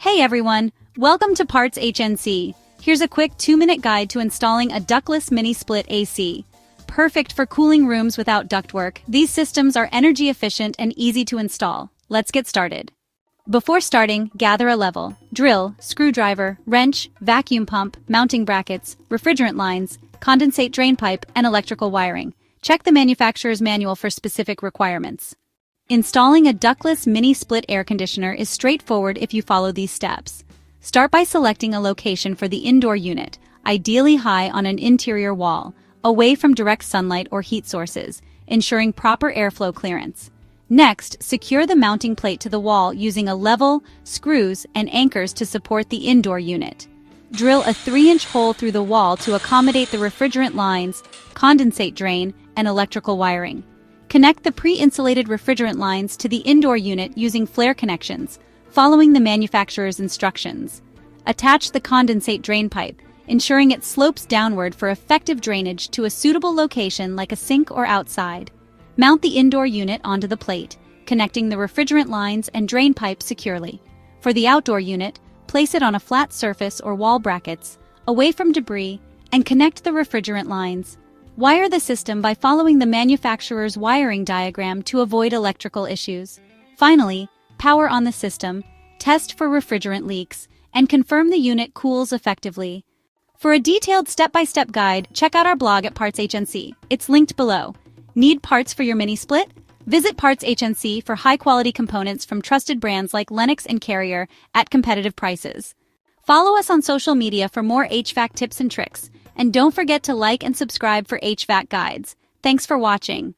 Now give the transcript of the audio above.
Hey everyone, welcome to PartsHnC. Here's a quick 2-minute guide to installing a ductless mini-split AC. Perfect for cooling rooms without ductwork, these systems are energy efficient and easy to install. Let's get started. Before starting, gather a level, drill, screwdriver, wrench, vacuum pump, mounting brackets, refrigerant lines, condensate drain pipe, and electrical wiring. Check the manufacturer's manual for specific requirements. Installing a ductless mini-split air conditioner is straightforward if you follow these steps. Start by selecting a location for the indoor unit, ideally high on an interior wall, away from direct sunlight or heat sources, ensuring proper airflow clearance. Next, secure the mounting plate to the wall using a level, screws, and anchors to support the indoor unit. Drill a 3-inch hole through the wall to accommodate the refrigerant lines, condensate drain, and electrical wiring. Connect the pre-insulated refrigerant lines to the indoor unit using flare connections, following the manufacturer's instructions. Attach the condensate drain pipe, ensuring it slopes downward for effective drainage to a suitable location like a sink or outside. Mount the indoor unit onto the plate, connecting the refrigerant lines and drain pipe securely. For the outdoor unit, place it on a flat surface or wall brackets, away from debris, and connect the refrigerant lines. Wire the system by following the manufacturer's wiring diagram to avoid electrical issues. Finally, power on the system, test for refrigerant leaks, and confirm the unit cools effectively. For a detailed step-by-step guide, check out our blog at PartsHnC. It's linked below. Need parts for your mini-split? Visit PartsHnC for high-quality components from trusted brands like Lennox and Carrier at competitive prices. Follow us on social media for more HVAC tips and tricks. And don't forget to like and subscribe for HVAC guides. Thanks for watching.